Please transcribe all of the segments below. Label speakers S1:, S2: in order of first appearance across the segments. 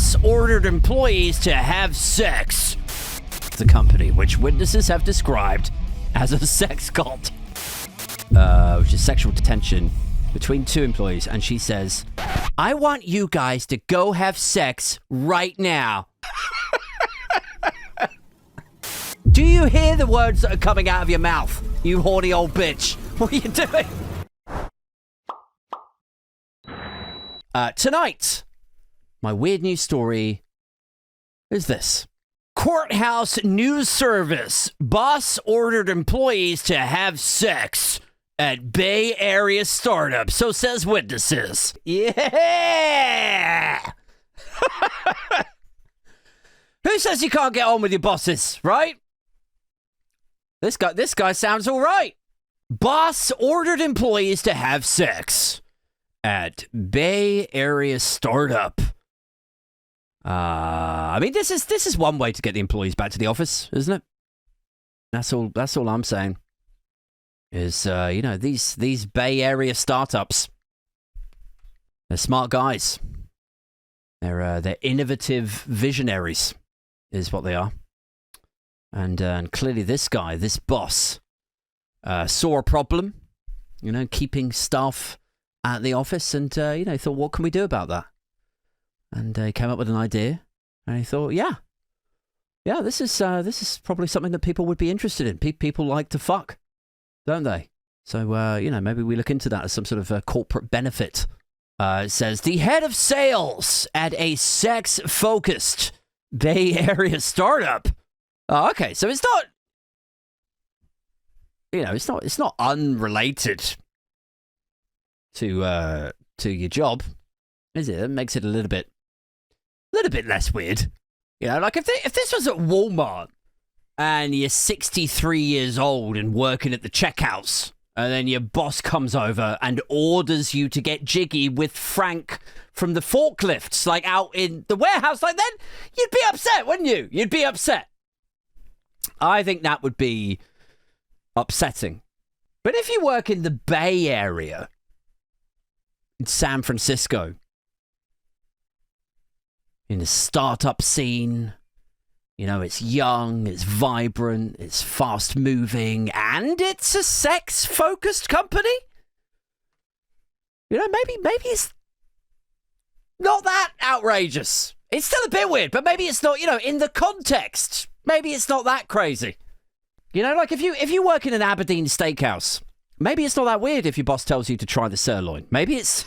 S1: boss ordered employees to have sex. The company, which witnesses have described as a sex cult, which is sexual tension between two employees. And she says, I want you guys to go have sex right now. Do you hear the words that are coming out of your mouth, you horny old bitch? What are you doing? Tonight, my weird news story is this. Courthouse news service. Boss ordered employees to have sex at Bay Area startup. So says witnesses. Yeah! Who says you can't get on with your bosses, right? This guy sounds all right. Boss ordered employees to have sex at Bay Area startup. I mean, this is one way to get the employees back to the office, isn't it? That's all I'm saying. Is these Bay Area startups, they're smart guys. They're innovative visionaries, is what they are. And clearly this guy, this boss, saw a problem, keeping staff at the office, and thought, what can we do about that? And he came up with an idea, and he thought, yeah, this is probably something that people would be interested in. People like to fuck, don't they? So maybe we look into that as some sort of corporate benefit. It says the head of sales at a sex-focused Bay Area startup. Oh, okay, so it's not, it's not unrelated to your job, is it? It makes it a little bit less weird. Like if this was at Walmart and you're 63 years old and working at the checkouts, and then your boss comes over and orders you to get jiggy with Frank from the forklifts, like out in the warehouse, like then you'd be upset, wouldn't you? You'd be upset. I think that would be upsetting. But if you work in the Bay Area, in San Francisco, in the startup scene, it's young, it's vibrant, it's fast moving, and it's a sex-focused company. Maybe it's not that outrageous. It's still a bit weird, but maybe it's not, in the context, maybe it's not that crazy. Like if you work in an Aberdeen steakhouse, maybe it's not that weird if your boss tells you to try the sirloin. Maybe it's...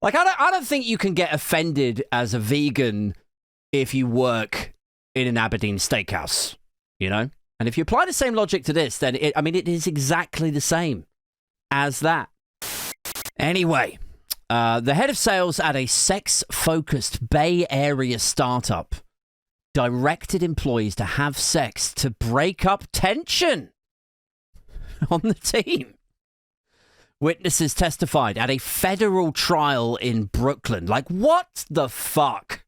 S1: Like, I don't think you can get offended as a vegan if you work in an Aberdeen steakhouse, And if you apply the same logic to this, then it is exactly the same as that. Anyway, the head of sales at a sex-focused Bay Area startup directed employees to have sex to break up tension on the team. Witnesses testified at a federal trial in Brooklyn. Like, what the fuck?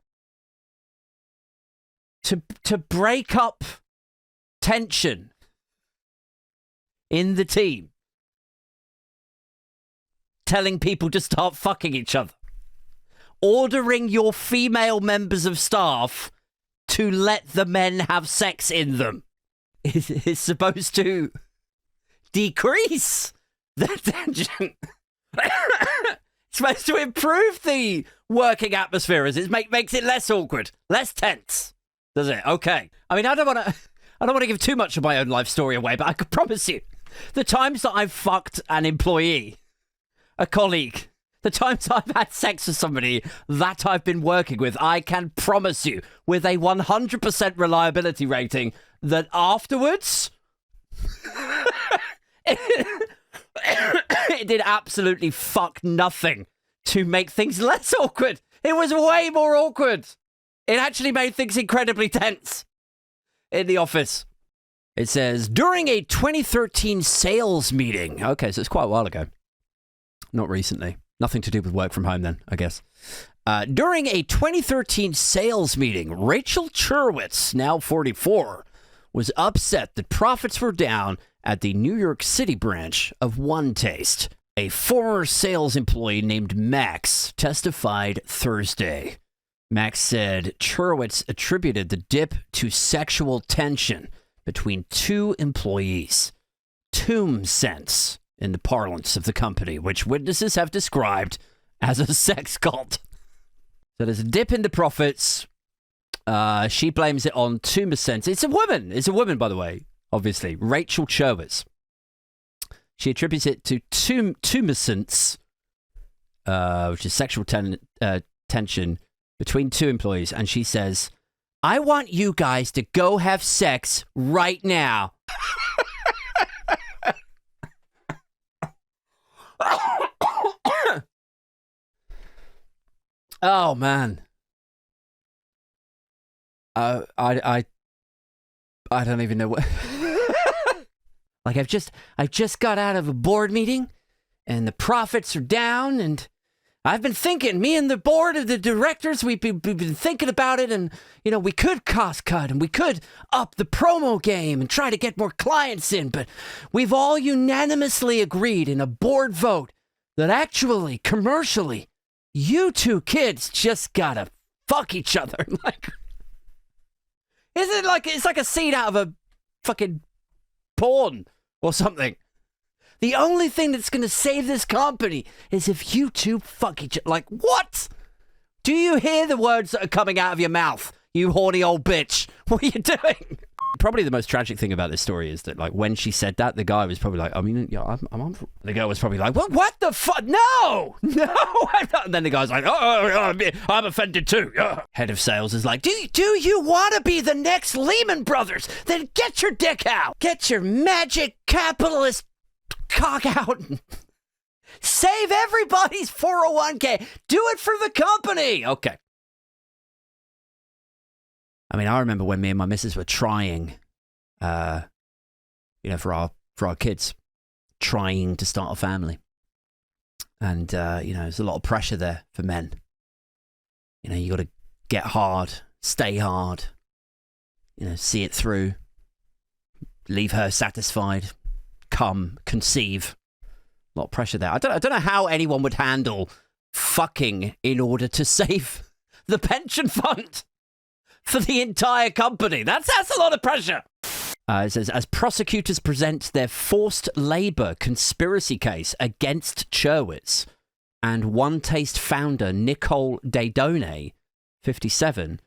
S1: To break up tension in the team. Telling people to start fucking each other. Ordering your female members of staff to let the men have sex in them. It's supposed to decrease the tension. It's supposed to improve the working atmosphere as it makes it less awkward, less tense. Does it? Okay. I don't want to give too much of my own life story away, but I can promise you, the times that I've fucked an employee, a colleague, the times I've had sex with somebody that I've been working with, I can promise you, with a 100% reliability rating, that afterwards, it did absolutely fuck nothing to make things less awkward. It was way more awkward. It actually made things incredibly tense in the office. It says, during a 2013 sales meeting. Okay, so it's quite a while ago. Not recently. Nothing to do with work from home then, I guess. During a 2013 sales meeting, Rachel Cherwitz, now 44, was upset that profits were down at the New York City branch of OneTaste A former sales employee named Max testified Thursday. Max said Cherwitz attributed the dip to sexual tension between two employees. Tomb sense in the parlance of the company, which witnesses have described as a sex cult. So there's a dip in the profits. She blames it on tumor sense. It's a woman. It's a woman, by the way, obviously. Rachel Cherwitz. She attributes it to tumescence, which is sexual tension between two employees. And she says, I want you guys to go have sex right now. Oh, man. I don't even know what... Like, I've just got out of a board meeting, and the profits are down, and I've been thinking, me and the board of the directors, we've been thinking about it, and, you know, we could cost cut, and we could up the promo game and try to get more clients in, but we've all unanimously agreed in a board vote that actually, commercially, you two kids just gotta fuck each other. Like, isn't it like, it's like a scene out of a fucking porn or something. The only thing that's going to save this company is if you two fuck each other. Like, what? Do you hear the words that are coming out of your mouth, you horny old bitch? What are you doing? Probably the most tragic thing about this story is that, like, when she said that, the guy was probably like, I mean, yeah, the girl was probably like, what the fuck? No, I'm not. And then the guy's like, I'm offended too. Head of sales is like, do you want to be the next Lehman Brothers? Then get your dick out. Get your magic capitalist cock out. Save everybody's 401k. Do it for the company. Okay. I mean, I remember when me and my missus were trying, for our kids, trying to start a family. And, there's a lot of pressure there for men. You know, you got to get hard, stay hard, see it through, leave her satisfied, conceive. A lot of pressure there. I don't know how anyone would handle fucking in order to save the pension fund for the entire company. That's a lot of pressure. It says, as prosecutors present their forced labor conspiracy case against Cherwitz and OneTaste founder Nicole Dedone, 57,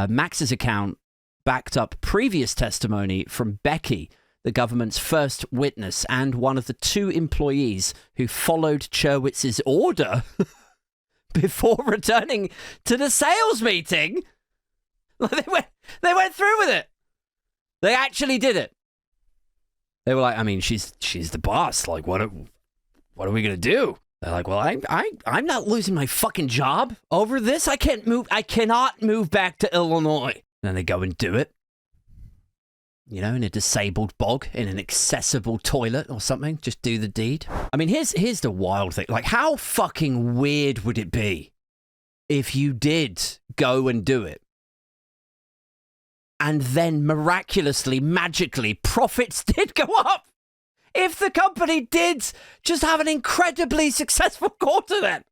S1: Max's account backed up previous testimony from Becky, the government's first witness and one of the two employees who followed Cherwitz's order before returning to the sales meeting. They went through with it. They actually did it. They were like, I mean, she's the boss. Like, what are we gonna do? They're like, well, I'm not losing my fucking job over this. I cannot move back to Illinois. And then they go and do it. In a disabled bog, in an accessible toilet or something. Just do the deed. I mean, here's the wild thing. Like, how fucking weird would it be if you did go and do it? And then miraculously, magically, profits did go up. If the company did just have an incredibly successful quarter then.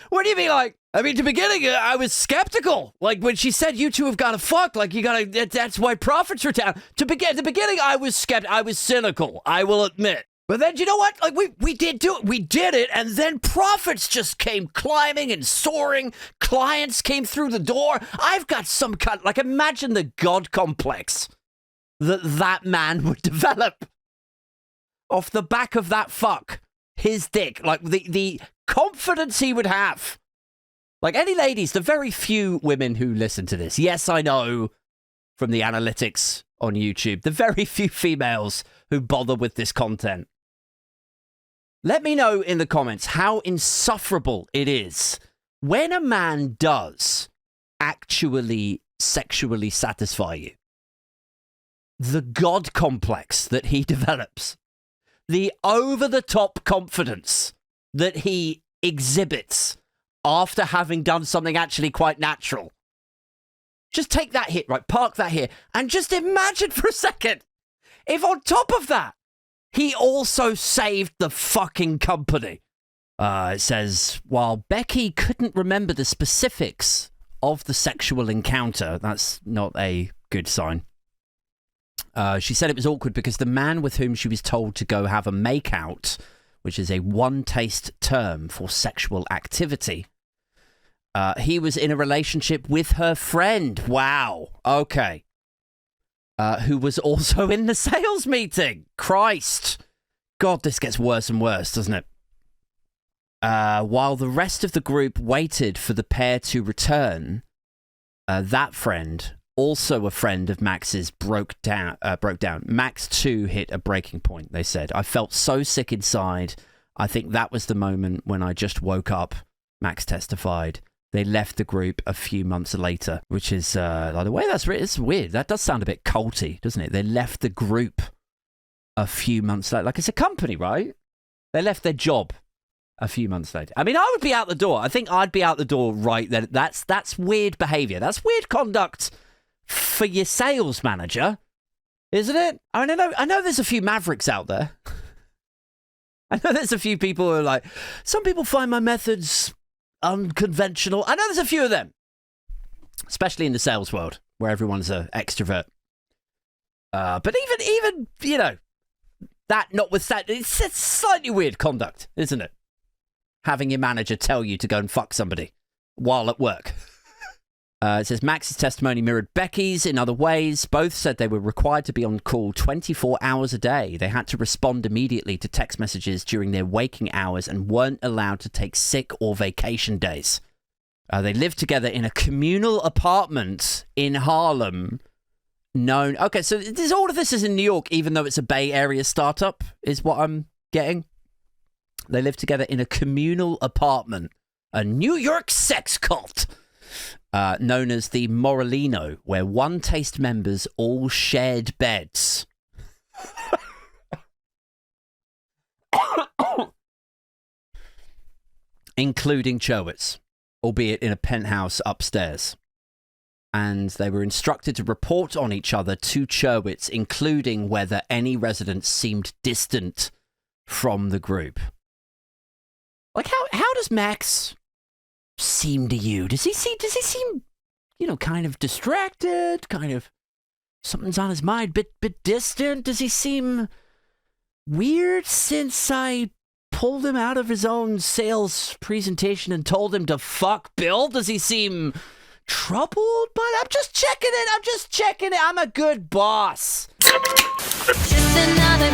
S1: What do you mean, like, I mean, to beginning, I was skeptical. Like, when she said, you two have got to fuck, like, that's why profits are down. At the beginning, I was skeptical. I was cynical, I will admit. But then, you know what? Like, we did do it. We did it, and then profits just came climbing and soaring. Clients came through the door. I've got some kind, like, imagine the God complex that man would develop off the back of that fuck. His dick. Like, the confidence he would have. Like, any ladies, the very few women who listen to this. Yes, I know from the analytics on YouTube, the very few females who bother with this content. Let me know in the comments how insufferable it is when a man does actually sexually satisfy you. The God complex that he develops. The over-the-top confidence that he exhibits after having done something actually quite natural. Just take that hit, right? Park that here. And just imagine for a second, if on top of that, he also saved the fucking company. It says, while Becky couldn't remember the specifics of the sexual encounter, that's not a good sign. She said it was awkward because the man with whom she was told to go have a makeout, which is a OneTaste term for sexual activity, he was in a relationship with her friend. Wow. Okay. Who was also in the sales meeting. Christ. God, this gets worse and worse, doesn't it? While the rest of the group waited for the pair to return, that friend, also a friend of Max's, broke down. Max too hit a breaking point, they said. I felt so sick inside. I think that was the moment when I just woke up, Max testified. They left the group a few months later, which is, by the way that's written, it's weird. That does sound a bit culty, doesn't it? They left the group a few months later. Like, it's a company, right? They left their job a few months later. I mean, I would be out the door. I think I'd be out the door right then. That's weird behavior. That's weird conduct for your sales manager, isn't it? I mean, I know there's a few mavericks out there. I know there's a few people who are like, some people find my methods unconventional. I know there's a few of them, especially in the sales world where everyone's an extrovert. But even you know, that notwithstanding, it's slightly weird conduct, isn't it? Having your manager tell you to go and fuck somebody while at work. It says Max's testimony mirrored Becky's in other ways. Both said they were required to be on call 24 hours a day. They had to respond immediately to text messages during their waking hours and weren't allowed to take sick or vacation days. They lived together in a communal apartment in Harlem. Okay, so all of this is in New York, even though it's a Bay Area startup, is what I'm getting. They live together in a communal apartment, a New York sex cult, known as the Moralino, where OneTaste members all shared beds. Including Cherwitz, albeit in a penthouse upstairs. And they were instructed to report on each other to Cherwitz, including whether any residents seemed distant from the group. Like, how does Max seem to you? Does he seem, you know, kind of distracted, kind of something's on his mind, bit distant? Does he seem weird since I pulled him out of his own sales presentation and told him to fuck Bill? Does he seem troubled? But I'm just checking it. I'm a good boss. Just another